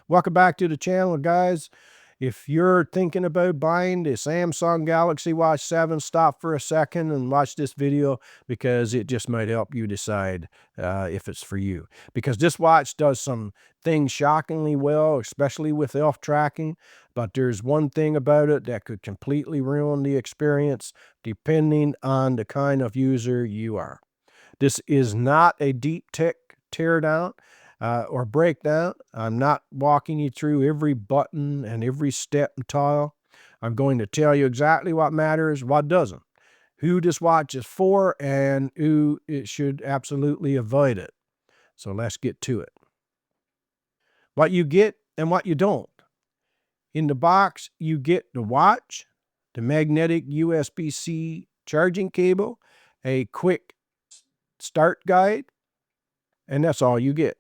Welcome back to the channel, guys. If you're thinking about buying the Samsung Galaxy Watch 7, stop for a second and watch this video because it just might help you decide if it's for you. Because this watch does some things shockingly well, especially with health tracking, but there's one thing about it that could completely ruin the experience depending on the kind of user you are. This is not a deep tech teardown or breakdown. I'm not walking you through every button and every step and tile. I'm going to tell you exactly what matters, what doesn't, who this watch is for, and who it should absolutely avoid it. So let's get to it. What you get and what you don't. In the box, you get the watch, the magnetic USB-C charging cable, a quick start guide, and that's all you get.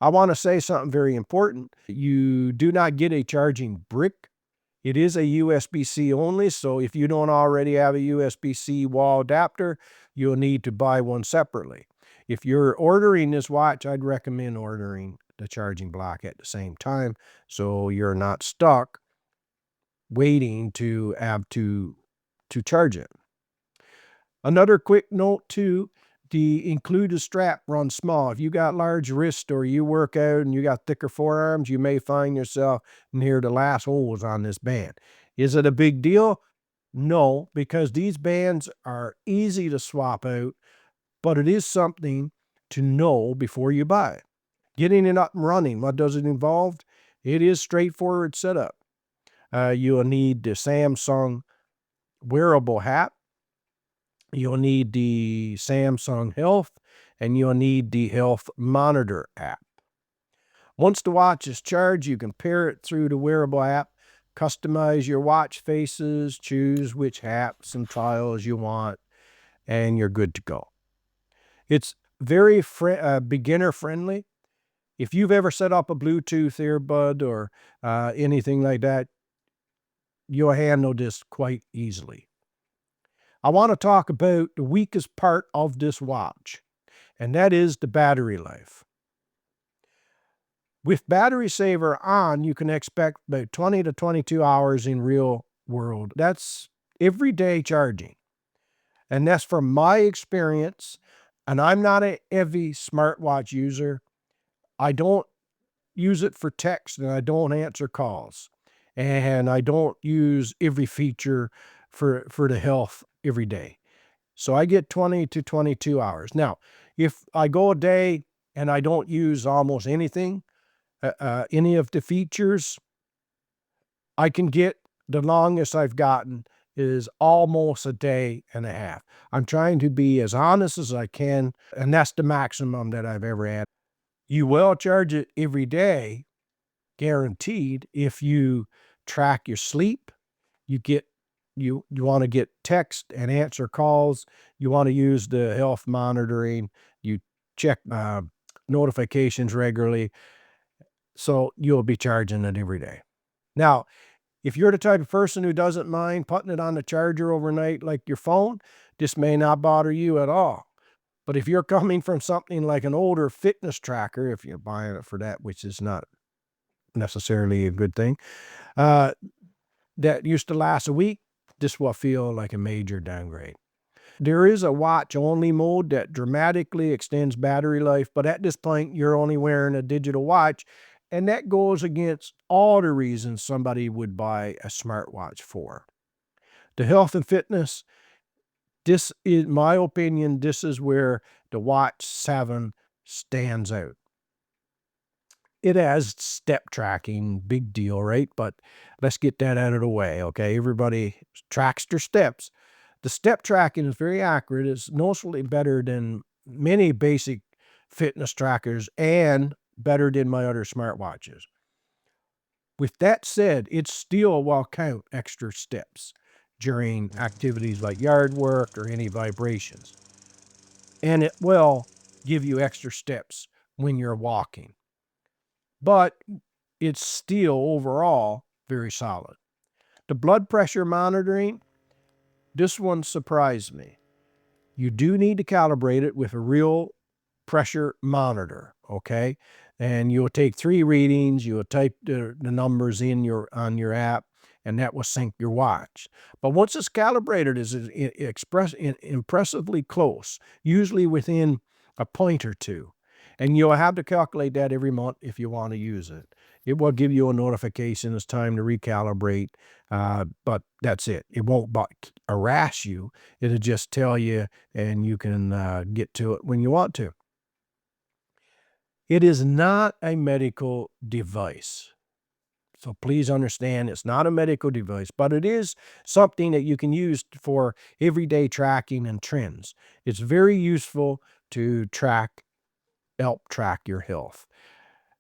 I want to say something very important. You do not get a charging brick. It is a USB-C only, so if you don't already have a USB-C wall adapter, you'll need to buy one separately. If you're ordering this watch, I'd recommend ordering the charging block at the same time so you're not stuck waiting to have to charge it. Another quick note too, the included strap runs small. If you got large wrists or you work out and you got thicker forearms, you may find yourself near the last holes on this band. Is it a big deal? No, because these bands are easy to swap out, but it is something to know before you buy it. Getting it up and running, what does it involve? It is straightforward setup. You'll need the Samsung Wearable app. You'll need the Samsung Health, and you'll need the Health Monitor app. Once the watch is charged, you can pair it through the wearable app, customize your watch faces, choose which apps and tiles you want, and you're good to go. It's very beginner friendly. If you've ever set up a Bluetooth earbud or anything like that, you'll handle this quite easily. I want to talk about the weakest part of this watch, and that is the battery life. With battery saver on, you can expect about 20 to 22 hours in real world. That's everyday charging. And that's from my experience, and I'm not a heavy smartwatch user. I don't use it for text, and I don't answer calls. And I don't use every feature for the health every day. So I get 20 to 22 hours. Now, if I go a day and I don't use almost anything, any of the features, I can get the longest I've gotten is almost a day and a half. I'm trying to be as honest as I can, and that's the maximum that I've ever had. You will charge it every day, guaranteed. If you track your sleep, you want to get text and answer calls, you want to use the health monitoring, you check notifications regularly, so you'll be charging it every day. Now, if you're the type of person who doesn't mind putting it on the charger overnight like your phone, this may not bother you at all. But if you're coming from something like an older fitness tracker, if you're buying it for that, which is not necessarily a good thing, that used to last a week, this will feel like a major downgrade. There is a watch-only mode that dramatically extends battery life, but at this point, you're only wearing a digital watch, and that goes against all the reasons somebody would buy a smartwatch for. The health and fitness, this is my opinion, this is where the Watch 7 stands out. It has step tracking, big deal, right? But let's get that out of the way, okay? Everybody tracks their steps. The step tracking is very accurate. It's noticeably better than many basic fitness trackers and better than my other smartwatches. With that said, it still will count extra steps during activities like yard work or any vibrations. And it will give you extra steps when you're walking. But it's still overall very solid. The blood pressure monitoring, this one surprised me. You do need to calibrate it with a real pressure monitor, okay? and you'll take 3 readings, you'll type the numbers in on your app, and that will sync your watch. But once it's calibrated, impressively close, usually within a point or two. And you'll have to calculate that every month if you want to use it. It will give you a notification it's time to recalibrate, but that's it. It won't harass you. It'll just tell you, and you can get to it when you want to. It is not a medical device. So please understand, it's not a medical device, but it is something that you can use for everyday tracking and trends. It's very useful to help track your health.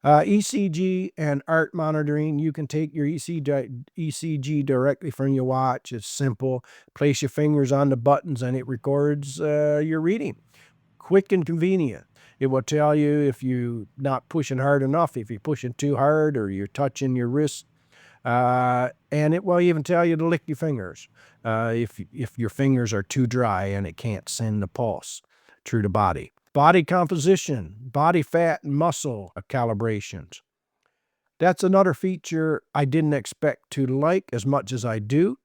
ECG and heart monitoring, you can take your ECG directly from your watch. It's simple. Place your fingers on the buttons and it records your reading. Quick and convenient. It will tell you if you're not pushing hard enough, if you're pushing too hard, or you're touching your wrist. And it will even tell you to lick your fingers if your fingers are too dry and it can't send the pulse through the body. Body composition, body fat and muscle calibrations. That's another feature I didn't expect to like as much as I do.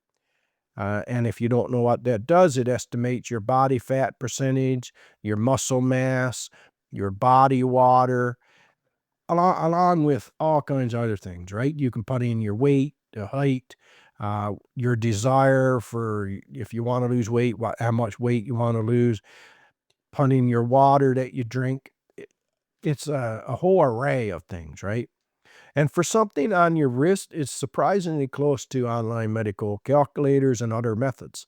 And if you don't know what that does, it estimates your body fat percentage, your muscle mass, your body water, along with all kinds of other things, right? You can put in your weight, the height, your desire for if you want to lose weight, how much weight you want to lose, put in your water that you drink. It's a whole array of things, right? And for something on your wrist, it's surprisingly close to online medical calculators and other methods.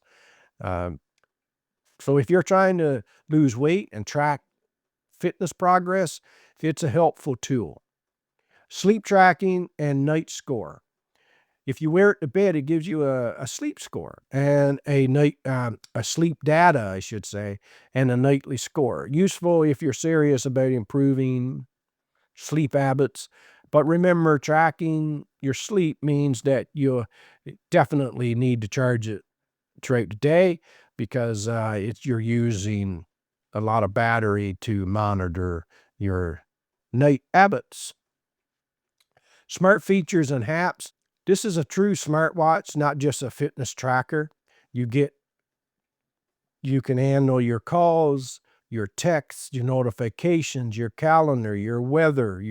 So if you're trying to lose weight and track fitness progress, it's a helpful tool. Sleep tracking and night score. If you wear it to bed, it gives you a sleep score and a sleep data, I should say, and a nightly score. Useful if you're serious about improving sleep habits. But remember, tracking your sleep means that you definitely need to charge it throughout the day because you're using a lot of battery to monitor your night habits. Smart features and apps. This is a true smartwatch, not just a fitness tracker. You can handle your calls, your texts, your notifications, your calendar, your weather,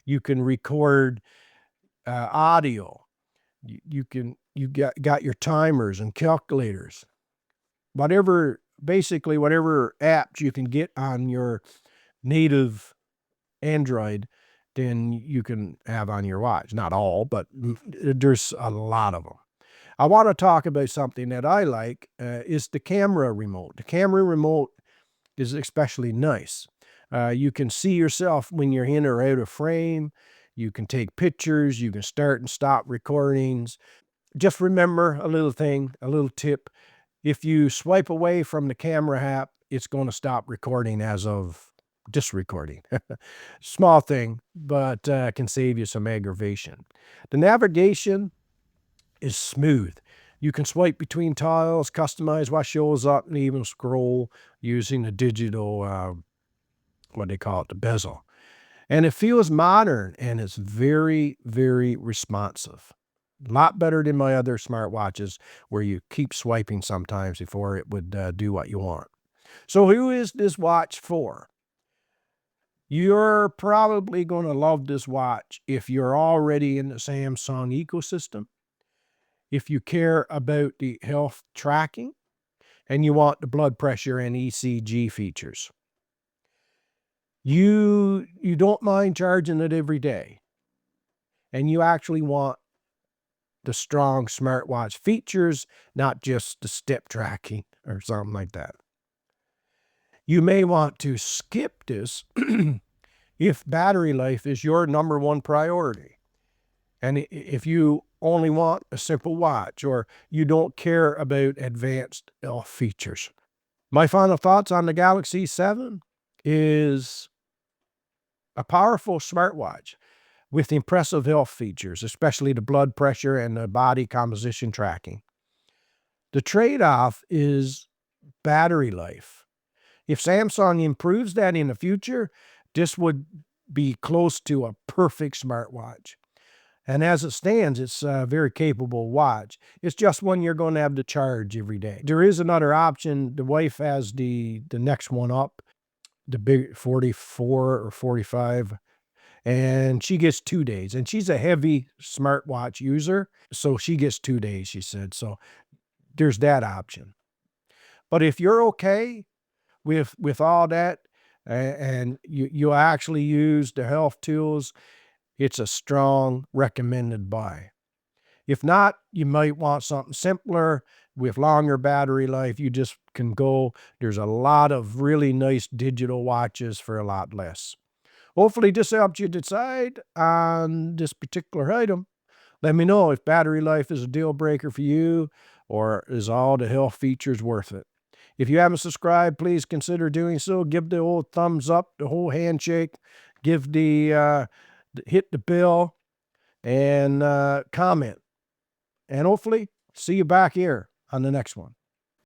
you can record audio. You got your timers and calculators. Basically whatever apps you can get on your native Android, then you can have on your watch. Not all, but there's a lot of them. I want to talk about something that I like, is the camera remote. The camera remote is especially nice. You can see yourself when you're in or out of frame. You can take pictures. You can start and stop recordings. Just remember a little thing, a little tip. If you swipe away from the camera app, it's going to stop recording as of this recording. Small thing, but can save you some aggravation. The navigation is smooth. You can swipe between tiles, customize what shows up, and even scroll using the digital, what they call it, the bezel. And it feels modern and it's very, very responsive. A lot better than my other smartwatches where you keep swiping sometimes before it would do what you want. So who is this watch for? You're probably going to love this watch if you're already in the Samsung ecosystem, if you care about the health tracking, and you want the blood pressure and ECG features. You don't mind charging it every day, and you actually want the strong smartwatch features, not just the step tracking or something like that. You may want to skip this if battery life is your number one priority. And if you only want a simple watch or you don't care about advanced health features. My final thoughts on the Galaxy 7 is a powerful smartwatch with impressive health features, especially the blood pressure and the body composition tracking. The trade-off is battery life. If Samsung improves that in the future, this would be close to a perfect smartwatch. And as it stands, it's a very capable watch. It's just one you're going to have to charge every day. There is another option. The wife has the next one up, the big 44 or 45, and she gets 2 days. And she's a heavy smartwatch user, so she gets 2 days, she said. So there's that option. But if you're okay with all that, and you actually use the health tools, it's a strong recommended buy. If not, you might want something simpler with longer battery life. You just can go. There's a lot of really nice digital watches for a lot less. Hopefully this helped you decide on this particular item. Let me know if battery life is a deal breaker for you, or is all the health features worth it. If you haven't subscribed, please consider doing so. Give the old thumbs up, the whole handshake, give hit the bell, and comment. And hopefully see you back here on the next one.